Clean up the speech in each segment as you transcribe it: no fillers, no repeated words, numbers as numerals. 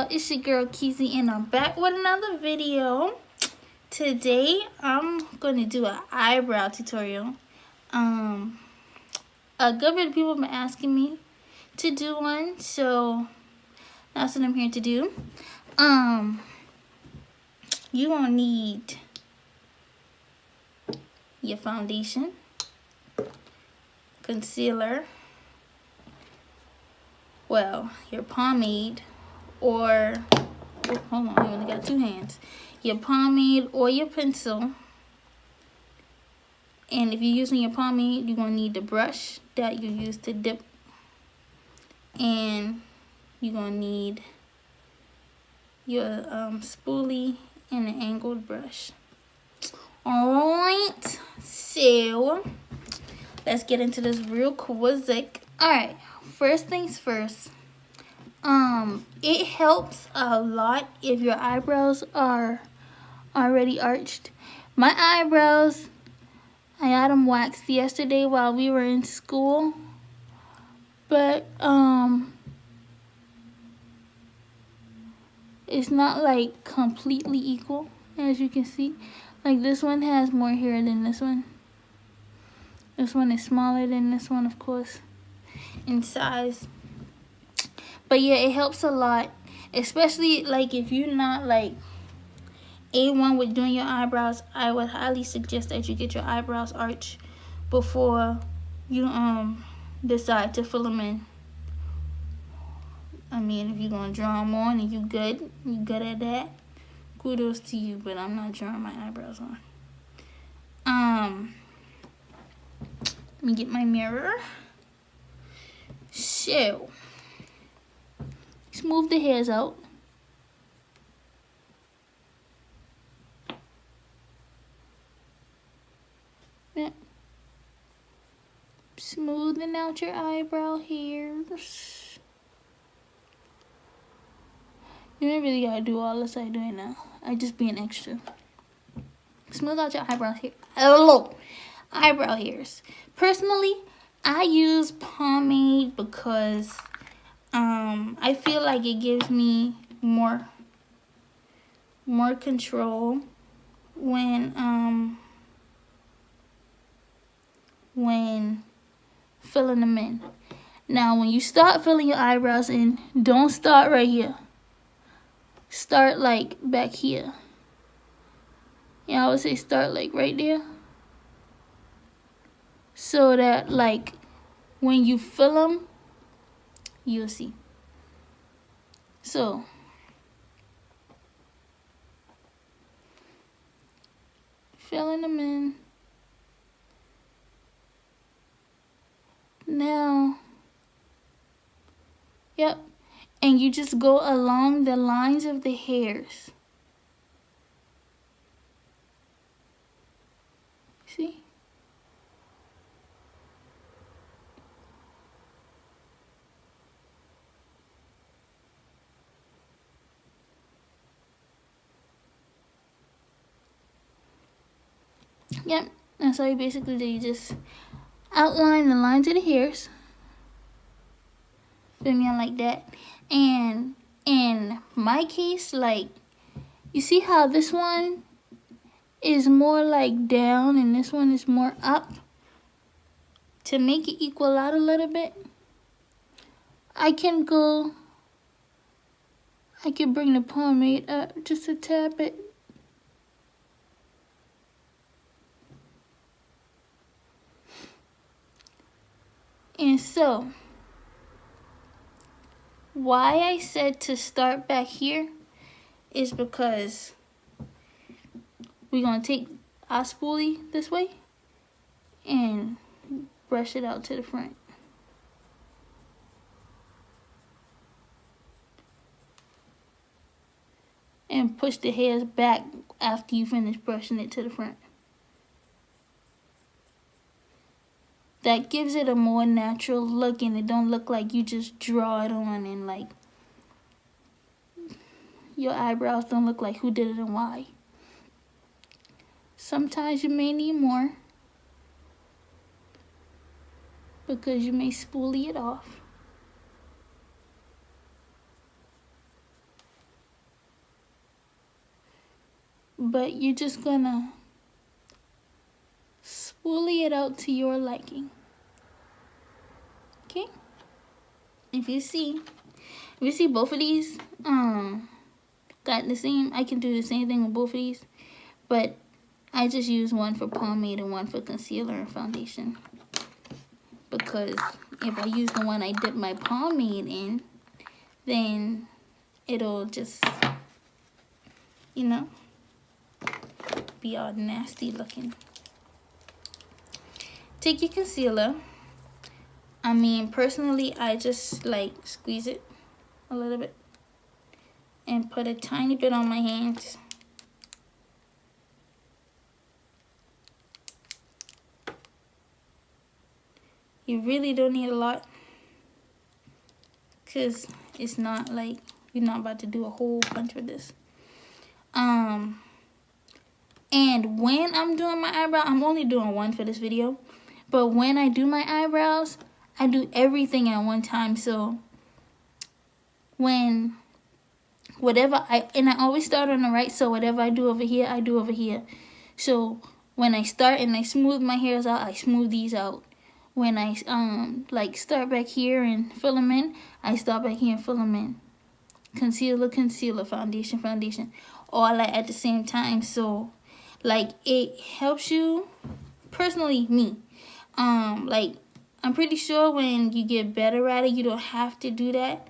y'all, it's your girl Keezy and I'm back with another video. Today I'm going to do an eyebrow tutorial. A good bit of people have been asking me to do one, so that's what I'm here to do. You gonna need your foundation, concealer, well, your pomade, or hold on, I only got two hands. Your pomade or your pencil. And if you're using your pomade, you're gonna need the brush that you use to dip, and you're gonna need your spoolie and an angled brush. Alright, so let's get into this real quick. Alright, first things first. It helps a lot if your eyebrows are already arched. My eyebrows, I had them waxed yesterday while we were in school, but it's not like completely equal, as you can see. Like this one has more hair than this one. This one is smaller than this one, of course, in size. But yeah, it helps a lot, especially like if you're not like A1 with doing your eyebrows. I would highly suggest that you get your eyebrows arched before you decide to fill them in. I mean, if you're gonna draw them on and you good at that, kudos to you. But I'm not drawing my eyebrows on. Let me get my mirror. So, smooth the hairs out. Yeah. Smoothing out your eyebrow hairs. You don't really gotta do all this I do now. I just being extra. Smooth out your eyebrow hair. Eyebrow hairs. Personally, I use pomade because I feel like it gives me more control when filling them in. Now, when you start filling your eyebrows in, don't start right here. Start like back here. Yeah, I would say start like right there. So that like when you fill them, you'll see. So filling them in. Now, yep. And you just go along the lines of the hairs. See? Yep, that's how you basically do. You just outline the lines of the hairs. Fill me in like that. And in my case, like, you see how this one is more like down and this one is more up? To make it equal out a little bit, I can bring the pomade up just a tad bit. And so, why I said to start back here is because we're going to take our spoolie this way and brush it out to the front. And push the hairs back after you finish brushing it to the front. That gives it a more natural look, and it don't look like you just draw it on and like your eyebrows don't look like who did it and why. Sometimes you may need more because you may spoolie it off. but you're just gonna spoolie it out to your liking. Okay? If you see both of these, got the same, I can do the same thing with both of these, but I just use one for pomade and one for concealer and foundation. Because if I use the one I dip my pomade in, then it'll just, you know, be all nasty looking. Take your concealer. I mean, personally, I just like squeeze it a little bit and put a tiny bit on my hands. You really don't need a lot, because it's not like you're not about to do a whole bunch with this. And when I'm doing my eyebrow, I'm only doing one for this video, but when I do my eyebrows, I do everything at one time. So when I always start on the right, so whatever I do over here, I do over here. So when I start and I smooth my hairs out, I smooth these out. When I like start back here and fill them in, I start back here and fill them in. Concealer, concealer, foundation, foundation, all at the same time. So like it helps you, personally me, like I'm pretty sure when you get better at it, you don't have to do that.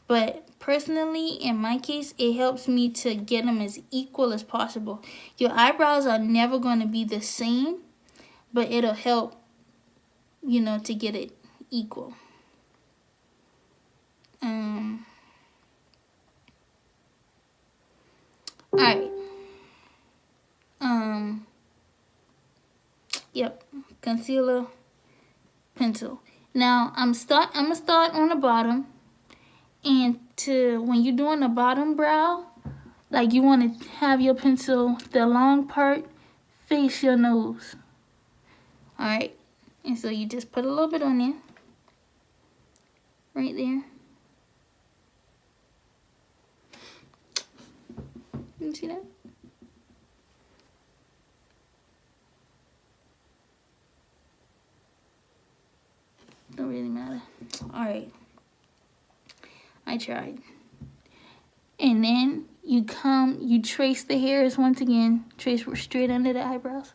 But personally, in my case, it helps me to get them as equal as possible. Your eyebrows are never going to be the same, but it'll help, you know, to get it equal. Alright. Yep. Concealer, pencil. Now, I'm gonna start on the bottom. And when you're doing the bottom brow, like you want to have your pencil, the long part, face your nose. Alright. And so you just put a little bit on there. Right there. You see that? Don't really matter. Alright. I tried. And then you trace the hairs once again. Trace straight under the eyebrows.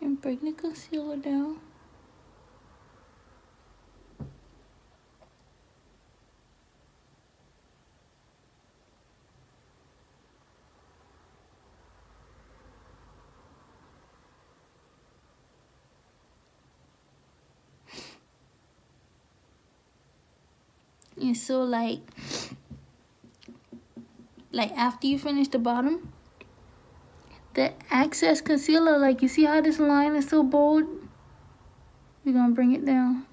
And bring the concealer down. And so like after you finish the bottom, the excess concealer, like you see how this line is so bold? We're gonna bring it down.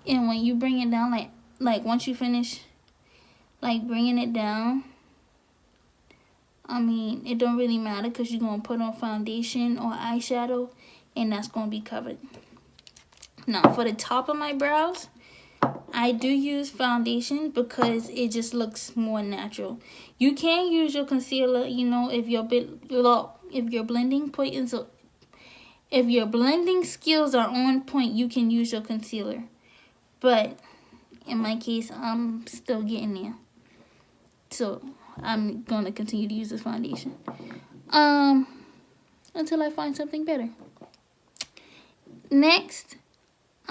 And when you bring it down, like once you finish like bringing it down, I mean, it don't really matter because you're gonna put on foundation or eyeshadow and that's gonna be covered. Now for the top of my brows, I do use foundation because it just looks more natural. You can use your concealer, you know, if your blending skills are on point, you can use your concealer. But in my case, I'm still getting there. So I'm gonna continue to use this foundation. Until I find something better. Next,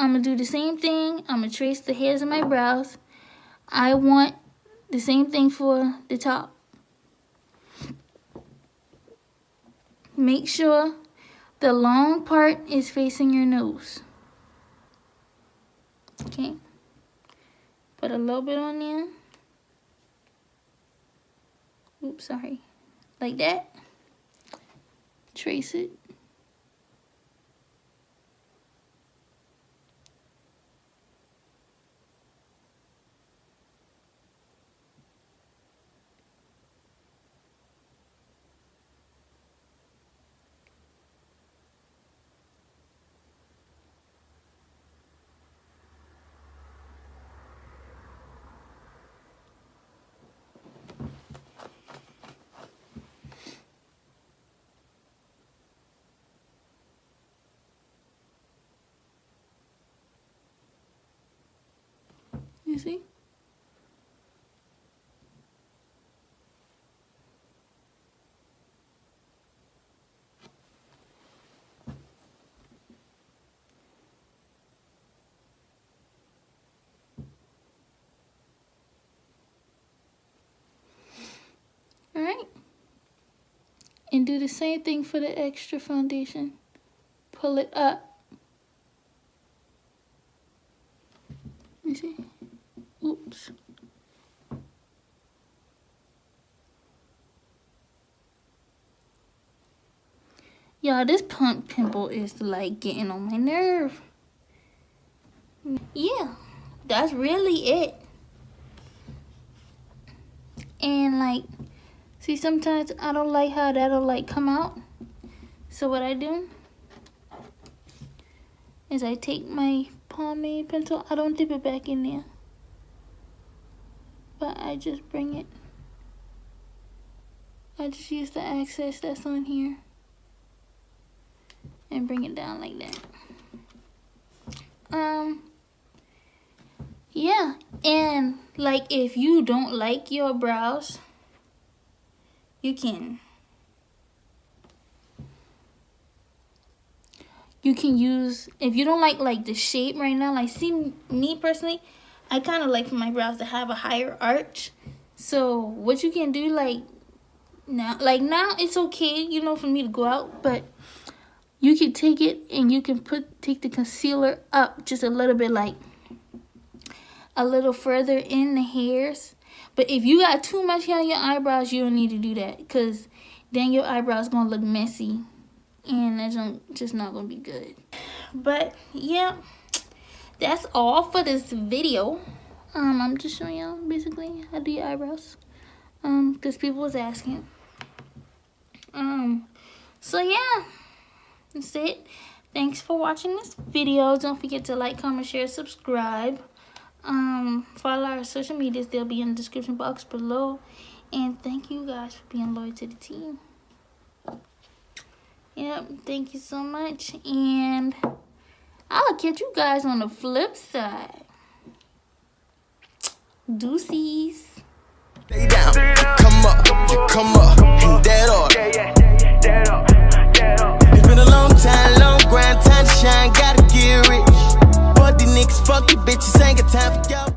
I'm going to do the same thing. I'm going to trace the hairs of my brows. I want the same thing for the top. Make sure the long part is facing your nose. Okay. Put a little bit on there. Oops, sorry. Like that. Trace it. You see? Alright. And do the same thing for the extra foundation. Pull it up. You see? Oops. Y'all, this pimple is like getting on my nerve. Yeah, that's really it. And like, see, sometimes I don't like how that'll like come out. So what I do is I take my pomade pencil. I don't dip it back in there, but I just bring it. I just use the excess that's on here and bring it down like that. Yeah, and like if you don't like your brows, you can use, if you don't like the shape right now, like see me personally, I kind of like for my brows to have a higher arch. So what you can do like now it's okay, you know, for me to go out, but you can take it and you can take the concealer up just a little bit, like a little further in the hairs. But if you got too much hair on your eyebrows, you don't need to do that, because then your eyebrows gonna look messy and that's just not gonna be good. But yeah, that's all for this video. I'm just showing y'all basically how to do your eyebrows, because people was asking. So yeah, that's it. Thanks for watching this video. Don't forget to like, comment, share, subscribe. Follow our social medias, they'll be in the description box below. And thank you guys for being loyal to the team. Yep, thank you so much, and I'll catch you guys on the flip side. Deuces. Stay down, come up, and dead off. It's been a long time, long grind, time to shine, gotta get rich. Fuck the niggas, fuck the bitches, ain't got time for y'all.